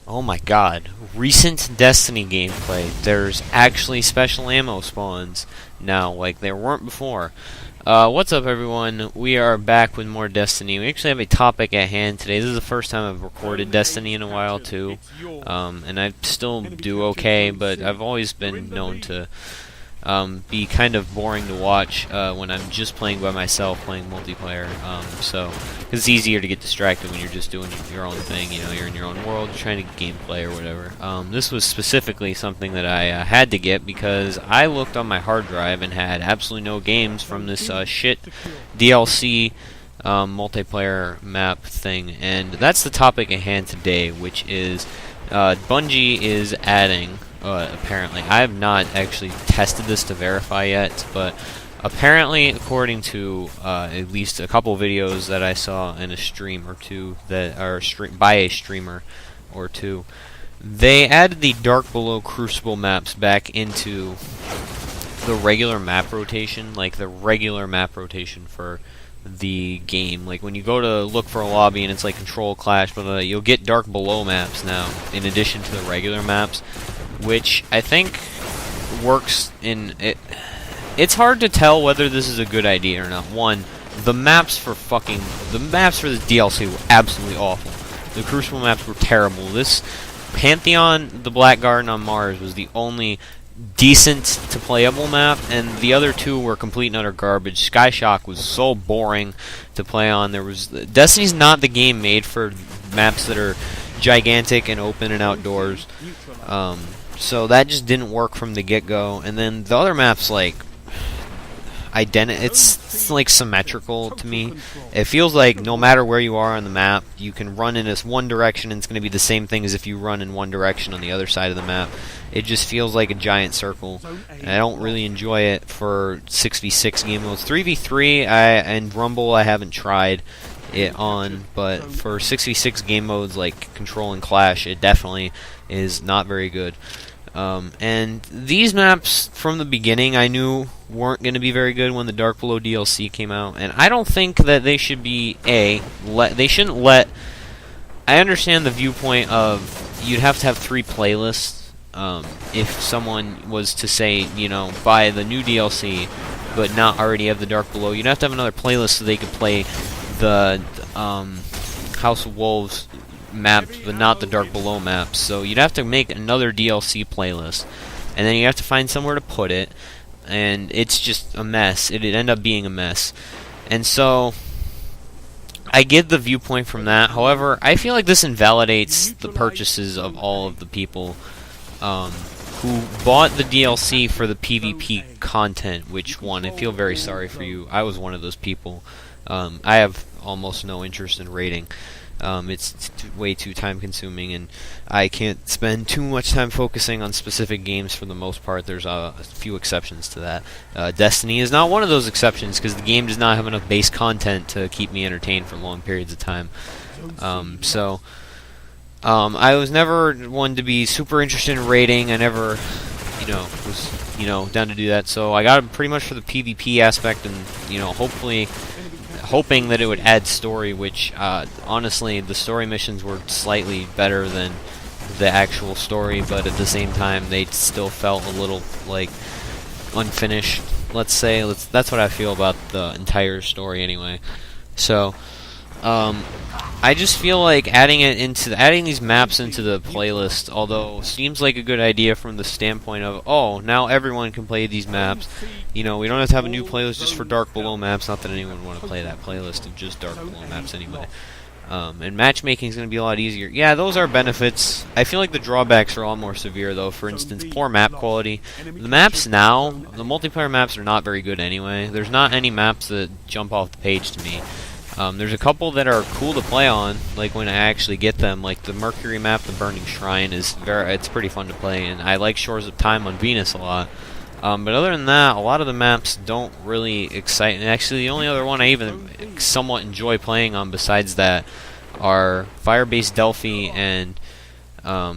Oh my god. Recent Destiny gameplay. There's actually special ammo spawns now, like there weren't before. What's up, everyone? We are back with more Destiny. We actually have a topic at hand today. This is the first time I've recorded Destiny in a while, too. And I still do okay, but I've always been known to be kind of boring to watch when I'm just playing by myself, playing multiplayer. Cause it's easier to get distracted when you're just doing your own thing. You know, you're in your own world, you're trying to get gameplay or whatever. This was specifically something that I had to get because I looked on my hard drive and had absolutely no games from this shit DLC multiplayer map thing, and that's the topic at hand today, which is Bungie is adding. Apparently, I have not actually tested this to verify yet, but apparently, according to at least a couple videos that I saw in a stream or two that are by a streamer or two, they added the Dark Below Crucible maps back into the regular map rotation, like the regular map rotation for the game. Like when you go to look for a lobby and it's like Control Clash, but you'll get Dark Below maps now in addition to the regular maps, which I think works in it. It's hard to tell whether this is a good idea or not. One, the maps for the DLC were absolutely awful. The Crucible maps were terrible. This Pantheon, the Black Garden on Mars, was the only decent to playable map, and the other two were complete and utter garbage. Sky Shock was so boring to play on. Destiny's not the game made for maps that are gigantic and open and outdoors. So that just didn't work from the get-go. And then the other maps, like, it's like symmetrical to me. It feels like no matter where you are on the map, you can run in this one direction and it's going to be the same thing as if you run in one direction on the other side of the map. It just feels like a giant circle, and I don't really enjoy it for 6v6 game modes. 3v3 and Rumble I haven't tried it on, but for 6v6 game modes like Control and Clash, it definitely is not very good. And these maps from the beginning I knew weren't going to be very good when the Dark Below DLC came out, and I don't think that they should be they shouldn't let. I understand the viewpoint of you'd have to have 3 playlists if someone was to say, you know, buy the new DLC but not already have the Dark Below. You'd have to have another playlist so they could play the House of Wolves maps, but not the Dark Below maps. So you'd have to make another DLC playlist, and then you have to find somewhere to put it, and it's just a mess. It'd end up being a mess. And so I get the viewpoint from that. However, I feel like this invalidates the purchases of all of the people who bought the DLC for the PvP content, which one, I feel very sorry for you. I was one of those people. I have almost no interest in raiding. It's way too time consuming, and I can't spend too much time focusing on specific games for the most part. There's a few exceptions to that. Destiny is not one of those exceptions because the game does not have enough base content to keep me entertained for long periods of time. I was never one to be super interested in raiding. I never, was, down to do that. So I got it pretty much for the PvP aspect, and, hoping that it would add story, which, honestly, the story missions were slightly better than the actual story, but at the same time, they still felt a little, like, unfinished, let's say. That's what I feel about the entire story, anyway. So, I just feel like adding these maps into the playlist, although seems like a good idea from the standpoint of, oh, now everyone can play these maps. We don't have to have a new playlist just for Dark Below maps. Not that anyone would want to play that playlist of just Dark Below maps anyway. And matchmaking is going to be a lot easier. Yeah, those are benefits. I feel like the drawbacks are all more severe, though. For instance, poor map quality. The maps now, the multiplayer maps are not very good anyway. There's not any maps that jump off the page to me. There's a couple that are cool to play on, like when I actually get them, like the Mercury map, the Burning Shrine, it's pretty fun to play, and I like Shores of Time on Venus a lot. But other than that, a lot of the maps don't really excite me. Actually, the only other one I even somewhat enjoy playing on besides that are Firebase Delphi and, I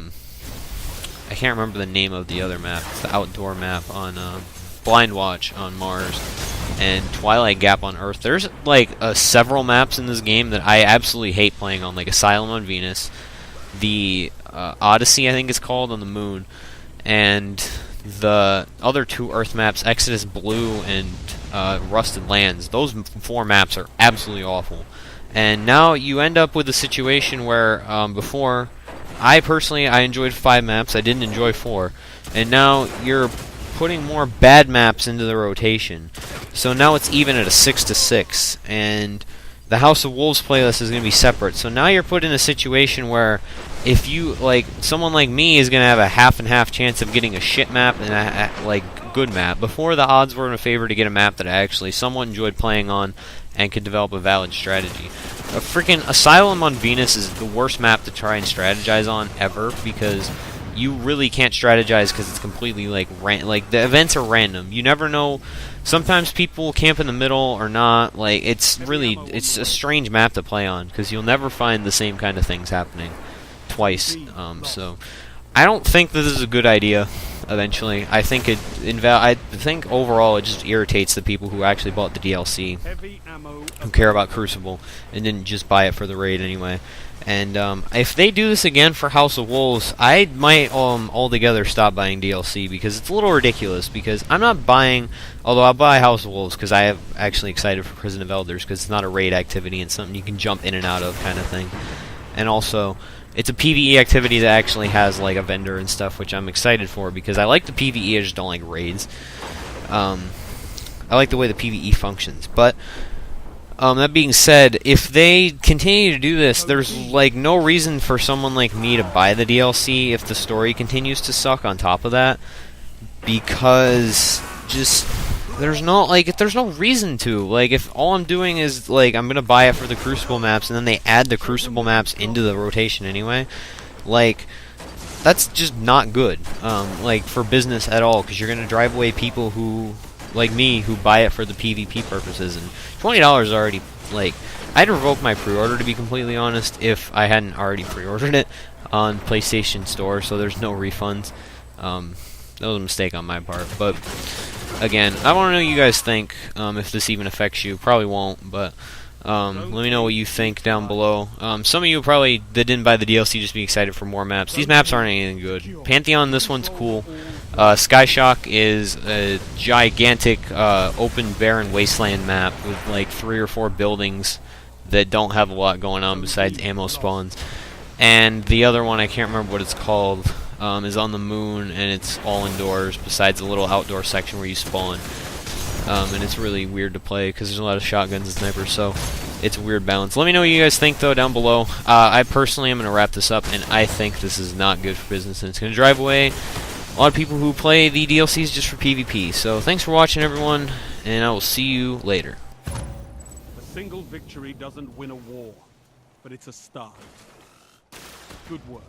can't remember the name of the other map. It's the outdoor map on Blind Watch on Mars, and Twilight Gap on Earth. There's like several maps in this game that I absolutely hate playing on, like Asylum on Venus, the Odyssey, I think it's called, on the moon, and the other 2 Earth maps, Exodus Blue and Rusted Lands. Those 4 maps are absolutely awful. And now you end up with a situation where before, I personally enjoyed 5 maps. I didn't enjoy 4, and now you're putting more bad maps into the rotation. So now it's even at a 6-6, and the House of Wolves playlist is going to be separate. So now you're put in a situation where if you, like, someone like me is going to have a half and half chance of getting a shit map and a good map. Before, the odds were in favor to get a map that I actually somewhat enjoyed playing on and could develop a valid strategy. A freaking Asylum on Venus is the worst map to try and strategize on ever, because you really can't strategize because it's completely like the events are random. You never know. Sometimes people camp in the middle or not. Like, it's a strange map to play on because you'll never find the same kind of things happening twice. So I don't think this is a good idea. Eventually, I think I think overall it just irritates the people who actually bought the DLC, who care about Crucible and didn't just buy it for the raid anyway. And if they do this again for House of Wolves, I might altogether stop buying DLC because it's a little ridiculous. Because I'm not buying, although I'll buy House of Wolves because I am actually excited for Prison of Elders because it's not a raid activity and something you can jump in and out of kind of thing. And also, it's a PvE activity that actually has like a vendor and stuff, which I'm excited for because I like the PvE, I just don't like raids. I like the way the PvE functions, but that being said, if they continue to do this, there's like no reason for someone like me to buy the DLC if the story continues to suck on top of that, because just there's no reason to. Like, if all I'm doing is like I'm gonna buy it for the Crucible maps and then they add the Crucible maps into the rotation anyway, like, that's just not good, like, for business at all, because you're gonna drive away people who, like me, who buy it for the PvP purposes. And $20 is already, like, I'd revoke my pre-order, to be completely honest, if I hadn't already pre-ordered it on PlayStation Store, so there's no refunds. That was a mistake on my part, but again, I want to know what you guys think, if this even affects you. Probably won't, but let me know what you think down below. Some of you probably that didn't buy the DLC just be excited for more maps. These maps aren't anything good. Pantheon, this one's cool. Skyshock is a gigantic open barren wasteland map with like 3 or 4 buildings that don't have a lot going on besides ammo spawns. And the other one, I can't remember what it's called, is on the moon, and it's all indoors besides a little outdoor section where you spawn. And it's really weird to play because there's a lot of shotguns and snipers, so it's a weird balance. Let me know what you guys think, though, down below. I personally am going to wrap this up, and I think this is not good for business, and it's going to drive away a lot of people who play the DLCs just for PvP. So thanks for watching, everyone, and I will see you later. A single victory doesn't win a war, but it's a start. Good work.